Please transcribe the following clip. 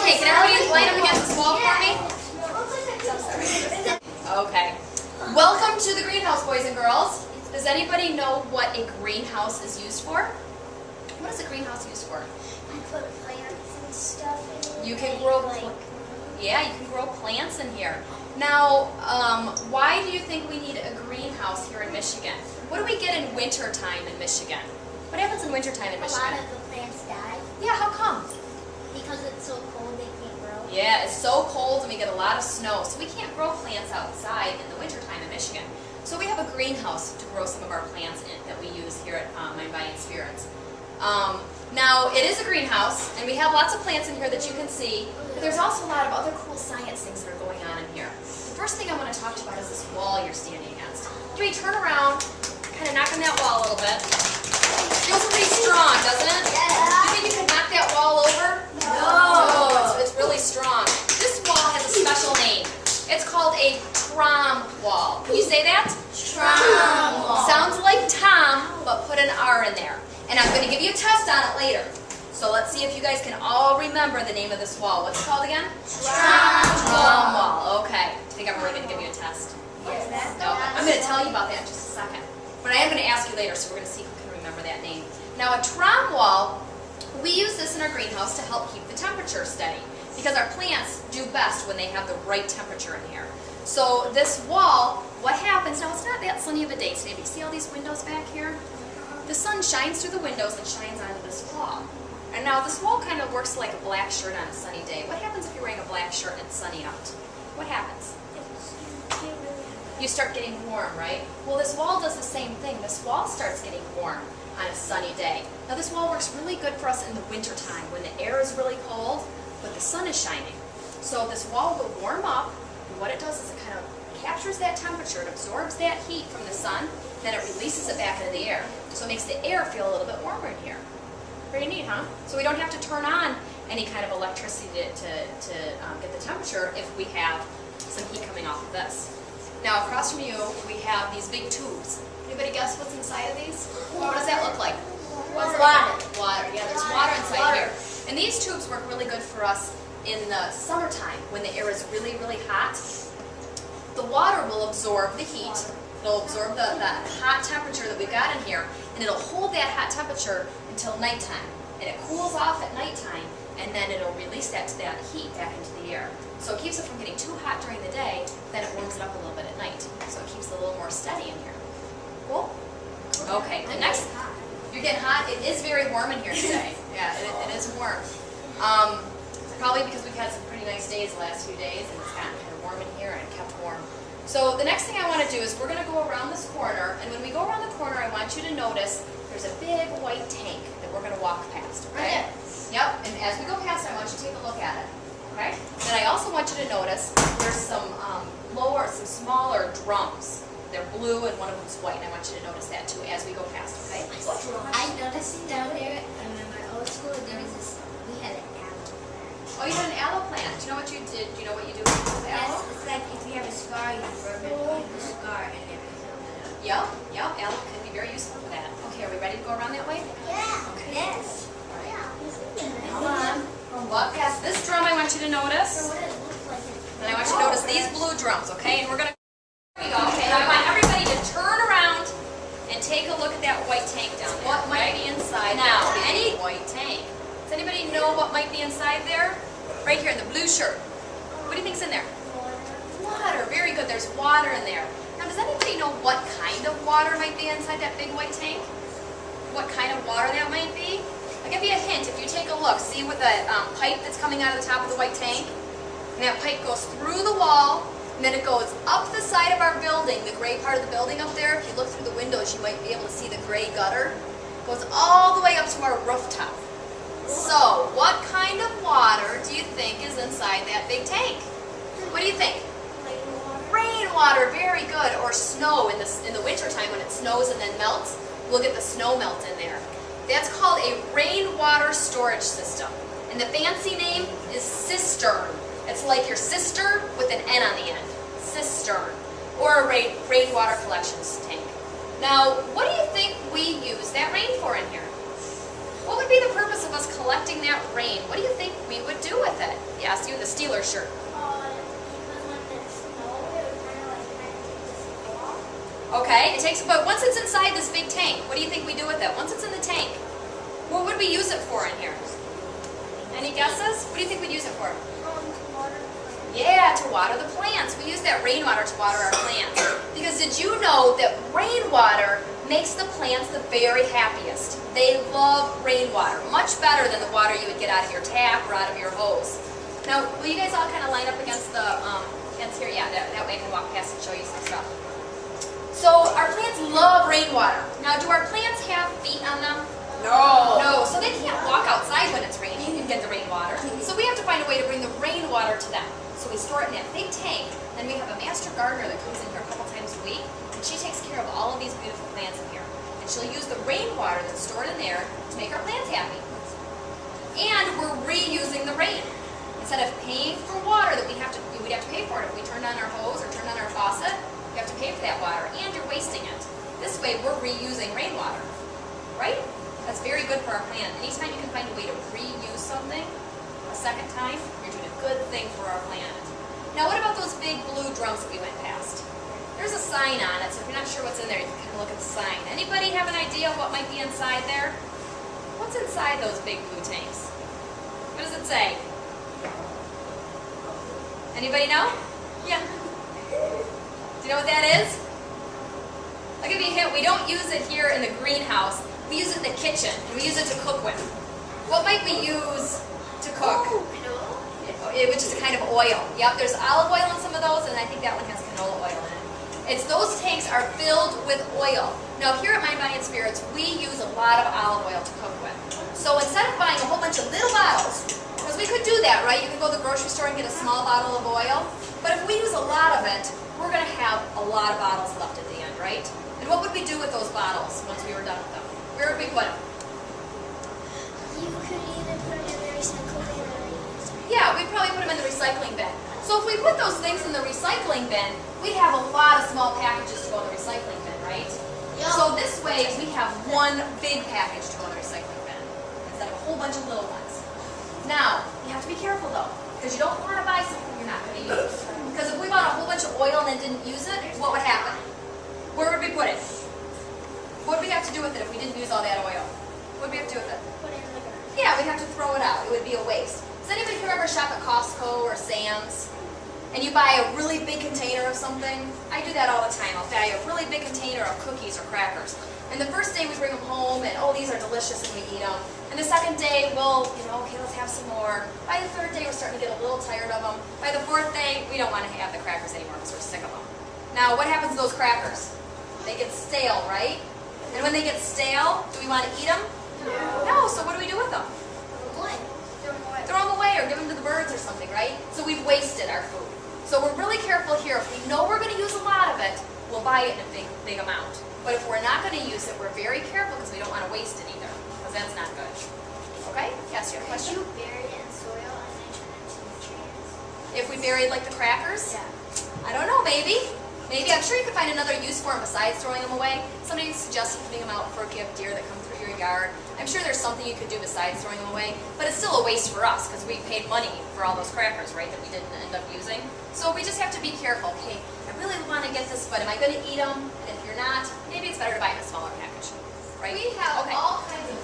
Okay, can everybody line up against this wall for me? Okay. Welcome to the greenhouse, boys and girls. Does anybody know what a greenhouse is used for? What is a greenhouse used for? You put plants and stuff in it. You can grow, yeah, you can grow plants in here. Now, why do you think we need a greenhouse here in Michigan? What do we get in winter time in Michigan? What happens in winter time in Michigan? A lot of the plants die. Yeah, how come? Because it's so cold they can't grow. Yeah, it's so cold and we get a lot of snow, so we can't grow plants outside in the winter time in Michigan. So we have a greenhouse to grow some of our plants in that we use here at Mind, Body, and Spirits. Now, it is a greenhouse, and we have lots of plants in here that you can see, but there's also a lot of other cool science things that are going on in here. The first thing I want to talk to you about is this wall you're standing against. Jimmy, turn around, kind of knock on that wall a little bit. It feels pretty strong, doesn't it? Yeah. Do you think you can knock that wall over? No. It's really strong. This wall has a special name. It's called a trom wall. Can you say that? Trom wall. Sounds like Tom, but put an R in there. And I'm going to give you a test on it later. So let's see if you guys can all remember the name of this wall. What's it called again? Trom wall. Okay. I think I'm really going to give you a test. Yes. No, I'm going to tell you about that in just a second. But I am going to ask you later, so we're going to see who can remember that name. Now, a trom wall, we use this in our greenhouse to help keep the temperature steady, because our plants do best when they have the right temperature in here. So this wall, what happens, now it's not that sunny of a day today, but you see all these windows back here? The sun shines through the windows and shines onto this wall. And now this wall kind of works like a black shirt on a sunny day. What happens if you're wearing a black shirt and it's sunny out? What happens? You start getting warm, right? Well, this wall does the same thing. This wall starts getting warm on a sunny day. Now this wall works really good for us in the winter time when the air is really cold, but the sun is shining. So this wall will warm up, and what it does is it kind of captures that temperature, it absorbs that heat from the sun, then it releases it back into the air. So it makes the air feel a little bit warmer in here. Pretty neat, huh? So we don't have to turn on any kind of electricity to get the temperature if we have some heat coming off of this. Now across from you, we have these big tubes. Anybody guess what's inside of these? What does that look like? Water. Water, yeah, there's water inside here. And these tubes work really good for us in the summertime when the air is really, really hot. The water will absorb the heat, it'll absorb the hot temperature that we've got in here, and it'll hold that hot temperature until nighttime. And it cools off at nighttime, and then it'll release that heat back into the air. So it keeps it from getting too hot during the day, then it warms it up a little bit at night. So it keeps it a little more steady in here. Cool? Okay, the next, you're getting hot. It is very warm in here today. Yeah, it is warm. Probably because we've had some pretty nice days the last few days, and it's gotten kind of warm in here and kept warm. So the next thing I want to do is we're going to go around this corner, and when we go around the corner, I want you to notice there's a big white tank that we're going to walk past, okay? Yep, and as we go past, I want you to take a look at it, okay? Then I also want you to notice there's some smaller drums. They're blue and one of them's white, and I want you to notice that too as we go past, okay? I noticed down there in my old school there was this, we had an aloe plant. Oh, you had an aloe plant. Do you know what you did? Do you know what you do with aloe? Yes, it's like if you have a scar, you rub it on the scar and it heals it up. Yep, aloe can be very useful for that. Okay, are we ready to go around that way? Yeah. Okay. Yes. All right. Come on. Walk past this drum I want you to notice. And I want you to notice these blue drums, okay? And we're going to... There we go. Okay, now I want everybody to turn around and take a look at that white tank down there. What might be inside now? Any white tank. Does anybody know what might be inside there? Right here in the blue shirt. What do you think's in there? Water. Very good. There's water in there. Now, does anybody know what kind of water might be inside that big white tank? What kind of water that might be? I'll give you a hint. If you take a look, see with the pipe that's coming out of the top of the white tank? And that pipe goes through the wall, and then it goes up the side of our building, the gray part of the building up there. If you look through the windows, you might be able to see the gray gutter. It goes all the way up to our rooftop. So, what kind of water do you think is inside that big tank? What do you think? Rainwater, very good. Or snow in the wintertime when it snows and then melts. We'll get the snow melt in there. That's called a rainwater storage system. And the fancy name is cistern. It's like your sister with an N on the end. Cistern. Or a rainwater collection tank. Now, what do you think we use that rain for in here? What would be the purpose of us collecting that rain, what do you think we would do with it? Yes, you in the Steelers shirt. Okay, it takes, but once it's inside this big tank, what do you think we do with it? Once it's in the tank, what would we use it for in here? Any guesses? What do you think we'd use it for? Yeah, to water the plants. We use that rainwater to water our plants. Because did you know that rainwater makes the plants the very happiest? They love rainwater, much better than the water you would get out of your tap or out of your hose. Now, will you guys all kind of line up against the, against here? Yeah, that way I can walk past and show you some stuff. So, our plants love rainwater. Now, do our plants have feet on them? No. No, so they can't walk outside when it's raining and get the rainwater. So we have to find a way to bring the rainwater to them. So we store it in that big tank. Then we have a master gardener that comes in here a couple times a week, and she takes care of all of these beautiful plants in here. And she'll use the rainwater that's stored in there to make our plants happy. And we're reusing the rain. Instead of paying for water that we'd have to pay for it if we turned on our hose or turned on our faucet, you have to pay for that water, and you're wasting it. This way, we're reusing rainwater, right? That's very good for our plant. Anytime you can find a way to reuse something a second time, you're doing a good thing for our planet. Now, what about those big blue drums that we went past? There's a sign on it, so if you're not sure what's in there, you can kind of look at the sign. Anybody have an idea of what might be inside there? What's inside those big blue tanks? What does it say? Anybody know? Yeah. Do you know what that is? I'll give you a hint. We don't use it here in the greenhouse. We use it in the kitchen, and we use it to cook with. What might we use to cook? Which is a kind of oil. Yep, there's olive oil in some of those, and I think that one has canola oil in it. Those tanks are filled with oil. Now here at Mind, Body, and Spirits, we use a lot of olive oil to cook with. So instead of buying a whole bunch of little bottles, because we could do that, right? You can go to the grocery store and get a small bottle of oil. But if we use a lot of it, we're going to have a lot of bottles left at the end, right? And what would we do with those bottles once we were done with them? Where would we put them? You could either put it in the recycling bin or Yeah, we'd probably put them in the recycling bin. So if we put those things in the recycling bin, we'd have a lot of small packages to go in the recycling bin, right? Yep. So this way, we have one big package to go in the recycling bin, instead of a whole bunch of little ones. Now, you have to be careful though, because you don't want to buy something you're not going to use. Because if we bought a whole bunch of oil and then didn't use it, what would happen? Where would we put it? What would we have to do with it if we didn't use all that oil? What would we have to do with it? put it in the garbage. Yeah, we'd have to throw it out. It would be a waste. Does anybody here ever shop at Costco or Sam's? And you buy a really big container of something? I do that all the time. I'll buy a really big container of cookies or crackers. And the first day we bring them home and, oh, these are delicious, and we eat them. And the second day, well, okay, let's have some more. By the third day, we're starting to get a little tired of them. By the fourth day, we don't want to have the crackers anymore because we're sick of them. Now, what happens to those crackers? They get stale, right? And when they get stale, do we want to eat them? No, so what do we do with them? Throw them away or give them to the birds or something, right? So we've wasted our food. So we're really careful here. If we know we're going to use a lot of it, we'll buy it in a big amount. But if we're not going to use it, we're very careful because we don't want to waste it either, because that's not good. Okay? Yes, you have a question? Could you bury it in soil and then turn it into nutrients? If we buried like the crackers? Yeah. I don't know, maybe. Maybe. I'm sure you could find another use for them besides throwing them away. Somebody suggested putting them out for if you have deer that come through your yard. I'm sure there's something you could do besides throwing them away, but it's still a waste for us because we paid money for all those crackers, right, that we didn't end up using. So we just have to be careful. Okay, I really want to get this, but am I going to eat them? And if you're not, maybe it's better to buy in a smaller package, right? We have Okay. all kinds of